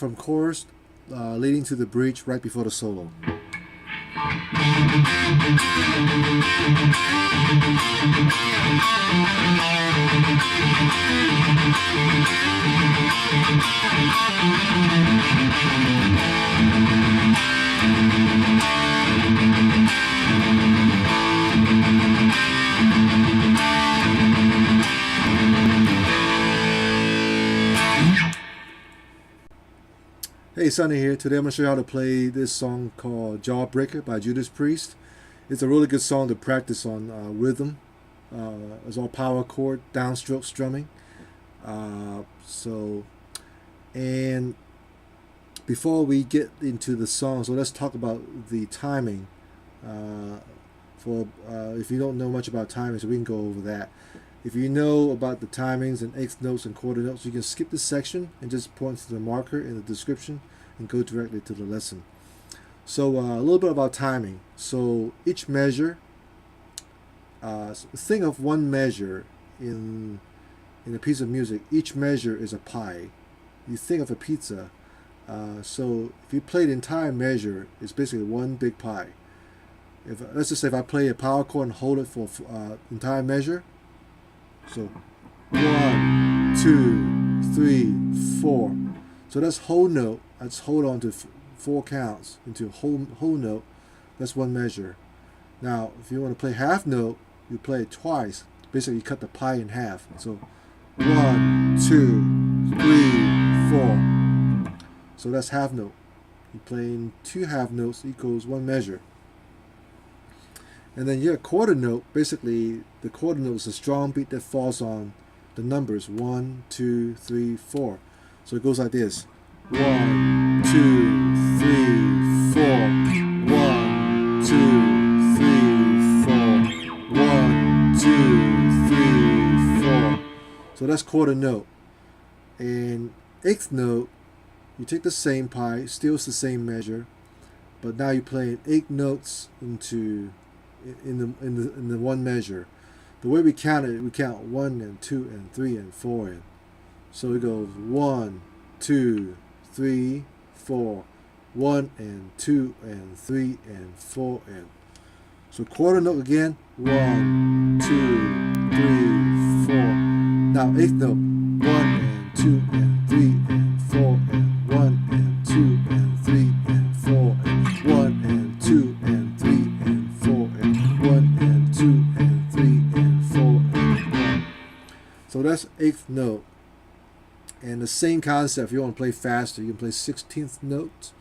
from chorus leading to the bridge right before the solo. Hey, Sonny here. Today I'm going to show you how to play this song called Jawbreaker by Judas Priest. It's a really good song to practice on rhythm. It's all power chord, downstroke strumming. And before we get into the song, so let's talk about the timing. If you don't know much about timing, so we can go over that. If you know about the timings and eighth notes and quarter notes, you can skip this section and just point to the marker in the description and go directly to the lesson. So a little bit about timing. So each measure, think of one measure in a piece of music. Each measure is a pie. You think of a pizza. So if you play the entire measure, it's basically one big pie. Let's just say if I play a power chord and hold it for entire measure. So 1, 2, 3, 4. So that's whole note. Let's hold on to 4 counts into whole note. That's one measure. Now, if you want to play half note, you play it twice. Basically, you cut the pie in half. So 1, 2, 3, 4. So that's half note. You're playing 2 half notes equals one measure. And then your quarter note, basically the quarter note is a strong beat that falls on the numbers 1, 2, 3, 4. So it goes like this: 1, 2, 3, 4. 1, 2, 3, 4. 1, 2, 3, 4. So that's quarter note. And eighth note, you take the same pie, still it's the same measure, but now you're playing 8 notes into in the one measure. The way we count it, we count 1 and 2 and 3 and 4 in. So it goes 1, 2, 3, 4, 1 and 2 and 3 and 4 in. So quarter note again, 1, 2, 3, 4. Now eighth note, 1 and 2 and 3 and 4 and 1 and 2 and 3 and 4 and 1 and 2 and 3 and 4 and 1 and 2 and 3 and 4 and 1. So that's eighth note. And the same concept, if you want to play faster, you can play 16th notes.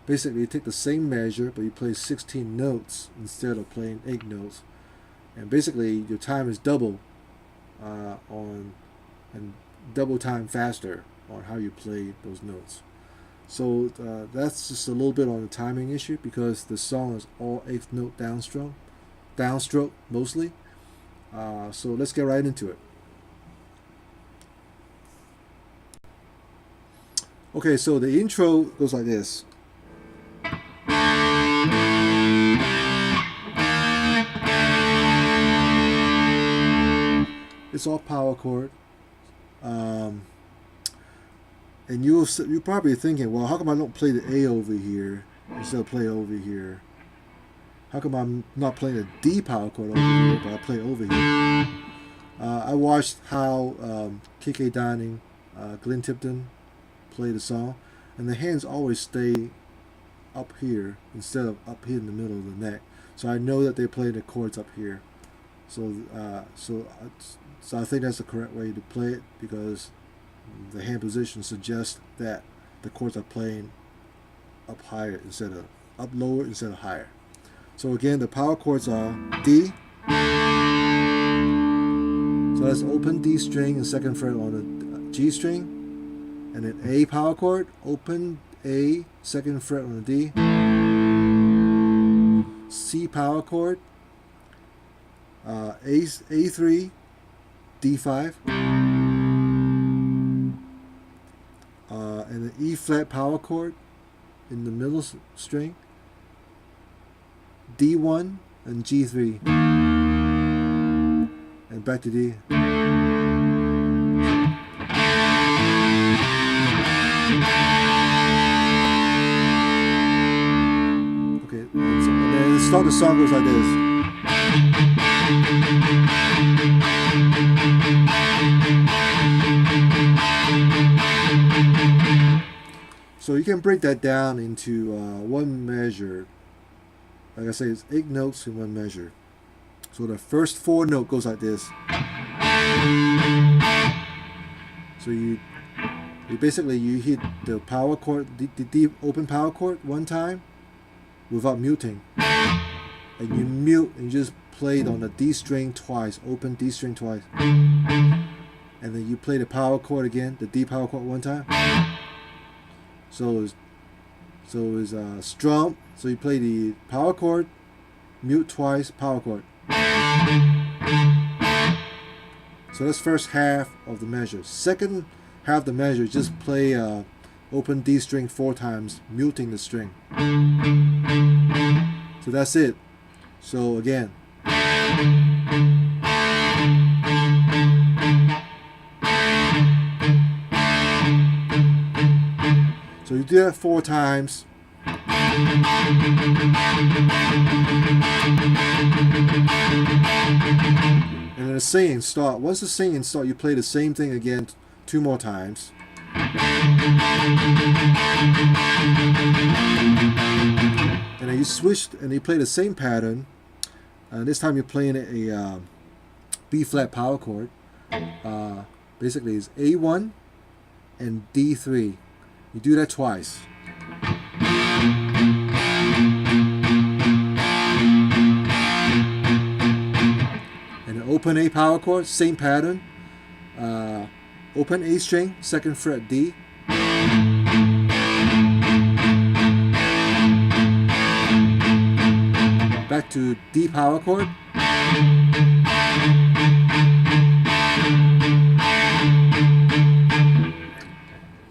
Basically, you take the same measure, but you play 16 notes instead of playing 8 notes. And basically, your time is double and double time faster on how you play those notes. So that's just a little bit on the timing issue, because the song is all 8th note downstroke mostly. So let's get right into it. Okay, so the intro goes like this. It's all power chord. And you're probably thinking, well, how come I don't play the A over here instead of play over here? How come I'm not playing a D power chord over here, but I play over here? I watched how K.K. Downing, Glenn Tipton play the song, and the hands always stay up here instead of up here in the middle of the neck. So I know that they play the chords up here. So I think that's the correct way to play it, because the hand position suggests that the chords are playing up higher instead of up lower instead of higher. So again, the power chords are D. So that's open D string and second fret on the G string. And then A power chord, open A, second fret on the D. C power chord, A3, D5. And an E flat power chord in the middle string, D1 and G3, and back to D. start the song goes like this. So you can break that down into one measure. Like I say, it's 8 notes in one measure. So the first 4 notes goes like this. So you basically you hit the power chord, the D open power chord one time without muting, and you mute and you just play it on the D string twice, open D string twice, and then you play the power chord again, the D power chord one time. So it's strum. So you play the power chord, mute twice, power chord. So that's first half of the measure. Second half of the measure, just play open D string 4 times, muting the string. So that's it. So again. So you do that 4 times. And then the singing start. Once the singing start, you play the same thing again 2 more times. And then you switch and you play the same pattern. This time you're playing a B flat power chord. Basically it's A1 and D3. You do that twice. And then open A power chord, same pattern. Open A string, 2nd fret D. Back to D power chord.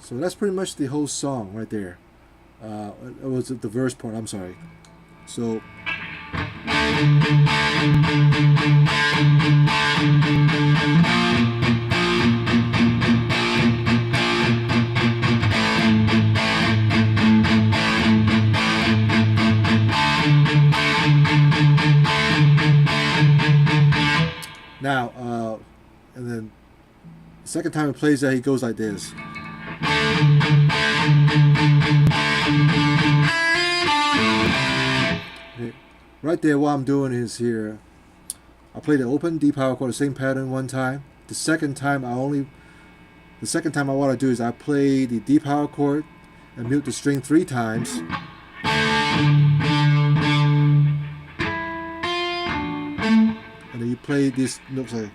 So that's pretty much the whole song right there. It was the verse part, I'm sorry. So now, and then the second time he plays that, he goes like this. Okay. Right there, what I'm doing is here, I play the open D power chord, the same pattern 1 time. The second time I want to do is I play the D power chord and mute the string 3 times. And then you play this note like.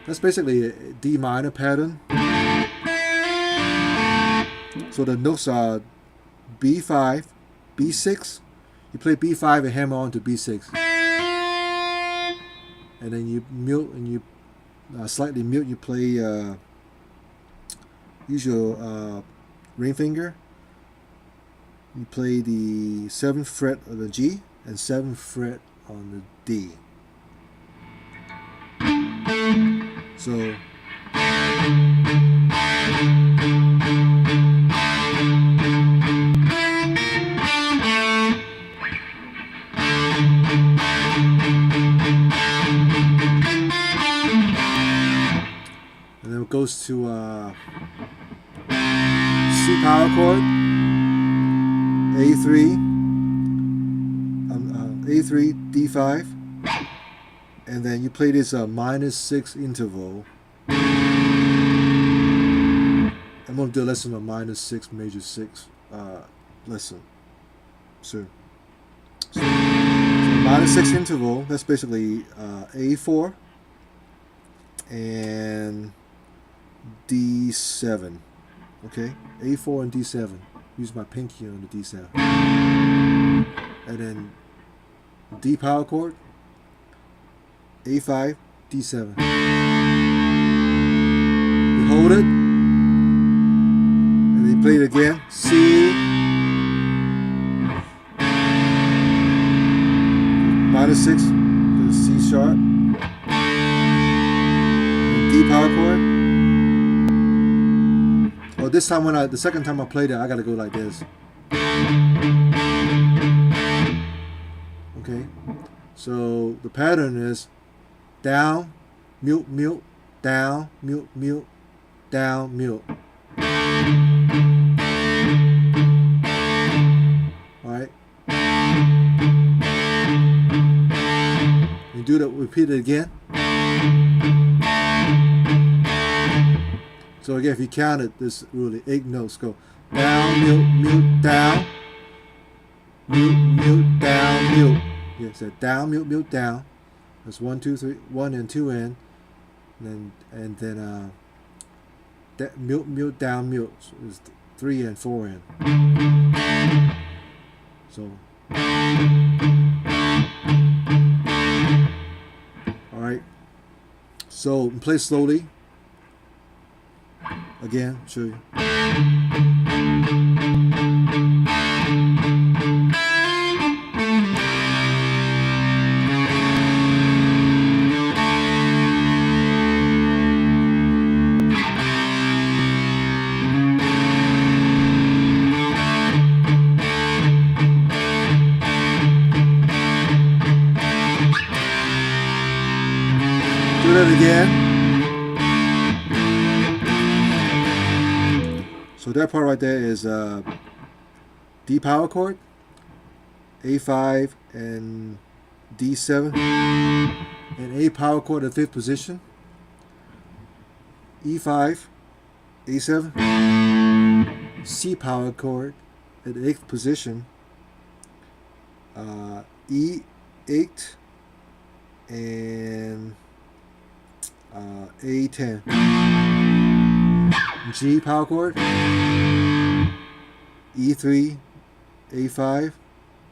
That's basically a D minor pattern. So the notes are B5, B6. You play B5 and hammer on to B6. And then you mute and you slightly mute. You play use your ring finger. You play the 7th fret of the G and 7th fret on the D. So and then it goes to C power chord, A3, A3, D5, and then you play this -6 interval. I'm going to do a lesson on -6, major 6 lesson soon. So -6 interval, that's basically A4 and D7. Okay, A4 and D7. Use my pinky on the D7. And then D power chord, A5, D7. You hold it, and then you play it again. C, -6, the C sharp, and D power chord. Oh, this time the second time I played it, I gotta go like this. Okay, so the pattern is down, mute, mute, down, mute, mute, down, mute. Alright. You do that, repeat it again. So again, if you count it, there's really 8 notes. Go down, mute, mute, down, mute, mute, down, mute. Yeah, so down, mute, mute, down. That's 1, 2, 3, 1 and 2 in, and then mute, mute, down, mute. So it's 3 and 4 in. So, all right. So play slowly. Again, show you. Do that again. So that part right there is D power chord, A5 and D7, and A power chord at 5th position, E5, A7, C power chord at 8th position, E8 and A10. G power chord, E3, A5,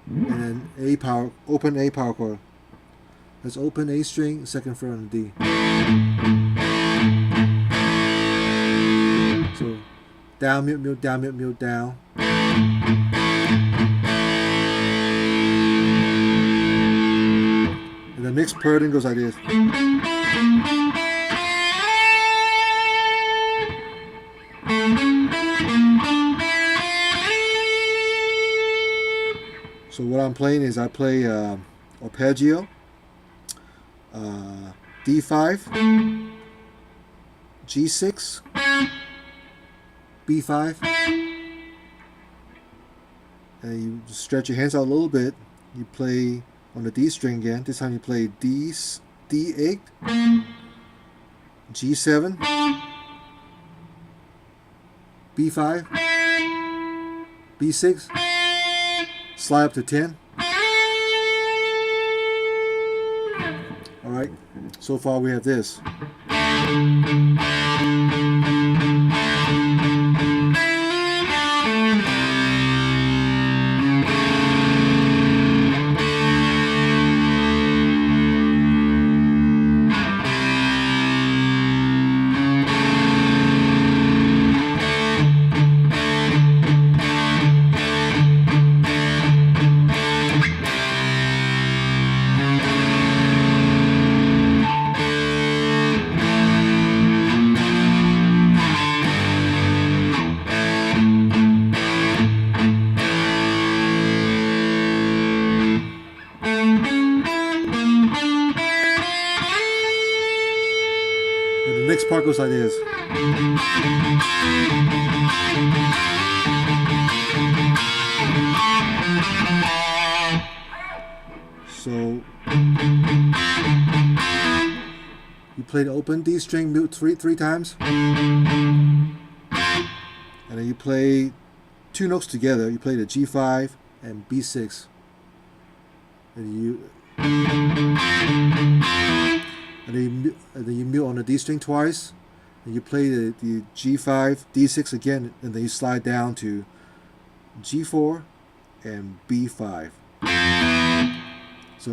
and A power, open A power chord. Let's open A string, second fret on the D. So down, mute, mute, down, mute, mute, down. And the next pattern goes like this. So what I'm playing is I play arpeggio, D5, G6, B5, and you stretch your hands out a little bit. You play on the D string again. This time you play D8, G7, B5, B6, slide up to 10. Alright, so far we have this. The next part goes like this. So you play the open D string mute three times, and then you play 2 notes together. You play the G5 and B6, and then you mute on the D string twice, and you play the G5, D6 again, and then you slide down to G4 and B5. So,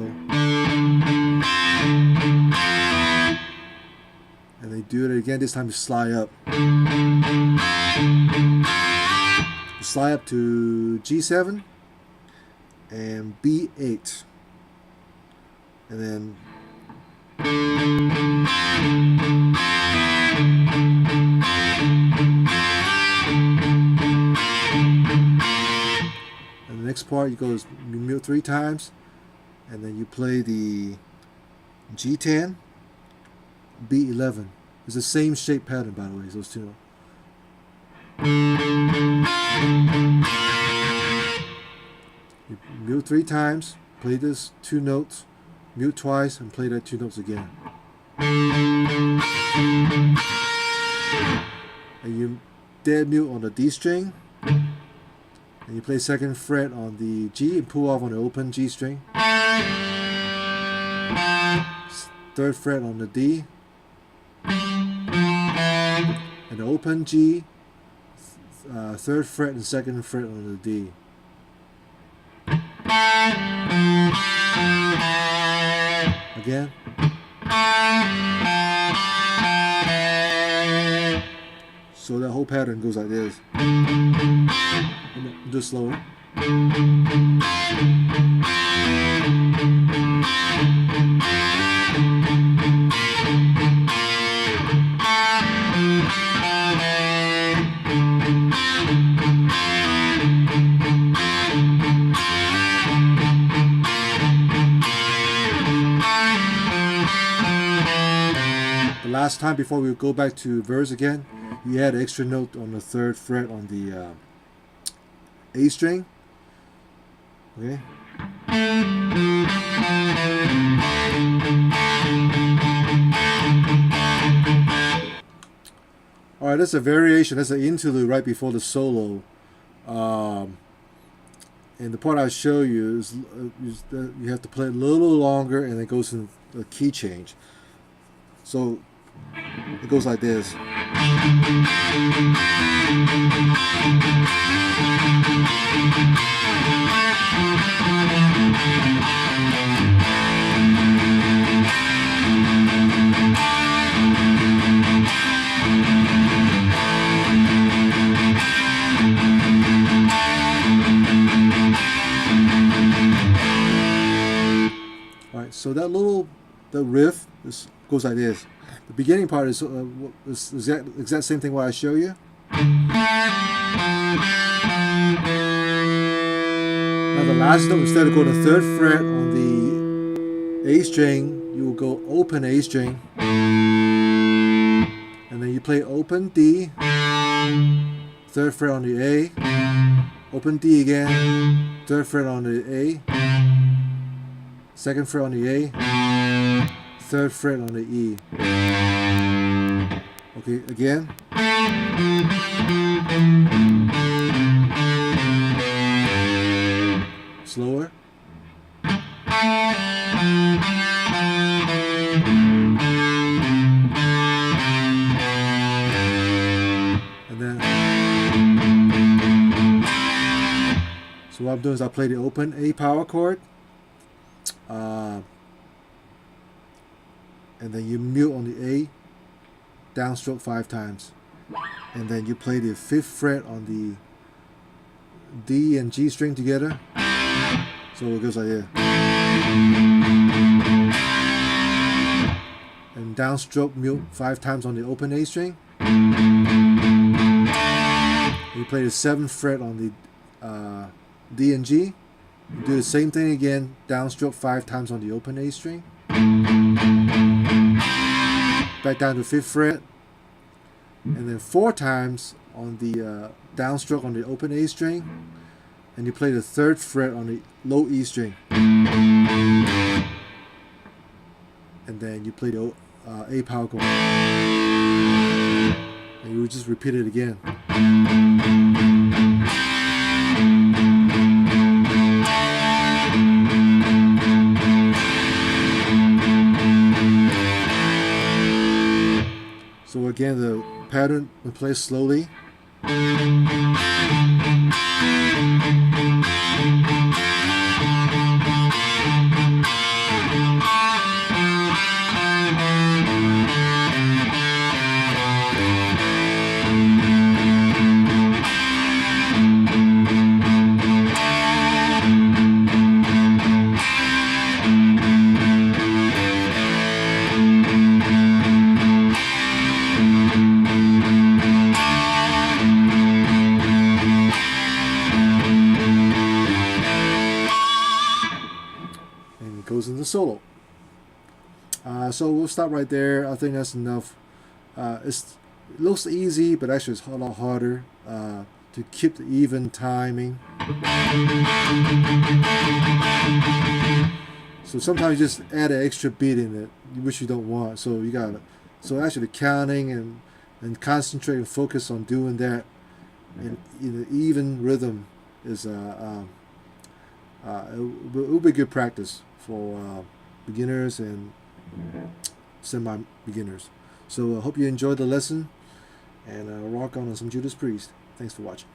and they do it again. This time you slide up. You slide up to G7 and B8, and then part, you mute 3 times, and then you play the G10, B11. It's the same shape pattern, by the way, those two. You mute 3 times, play this 2 notes, mute twice, and play that 2 notes again. And you dead mute on the D string, and you play 2nd fret on the G and pull off on the open G string. 3rd fret on the D, and the open G, 3rd fret and 2nd fret on the D. Again. So that whole pattern goes like this. Just slower. The last time before we go back to verse again, you add an extra note on the 3rd fret on the A string. Okay. Alright, that's a variation. That's an interlude right before the solo. And the part I'll show you is you have to play it a little longer, and it goes in a key change. So it goes like this. Alright, so the riff goes like this. The beginning part is the exact same thing what I show you. Now the last note, instead of going to 3rd fret on the A string, you will go open A string, and then you play open D, 3rd fret on the A, open D again, 3rd fret on the A, 2nd fret on the A, 3rd fret on the E. Okay, again. Slower. And then, so what I'm doing is I play the open A power chord. And then you mute on the A, downstroke 5 times. And then you play the 5th fret on the D and G string together. So it goes like this. And downstroke mute 5 times on the open A string. You play the 7th fret on the D and G. You do the same thing again, downstroke 5 times on the open A string. Back down to 5th fret, and then 4 times on the downstroke on the open A string, and you play the 3rd fret on the low E string, and then you play the A power chord, and you just repeat it again. So again, the pattern will play slowly. and it goes into solo. So we'll stop right there. I think that's enough. It looks easy, but actually it's a lot harder to keep the even timing. So sometimes you just add an extra beat in it, which you don't want. So you got so actually counting and concentrate and focus on doing that in an even rhythm is it will be good practice for beginners and semi-beginners. So I hope you enjoyed the lesson, and rock on some Judas Priest. Thanks for watching.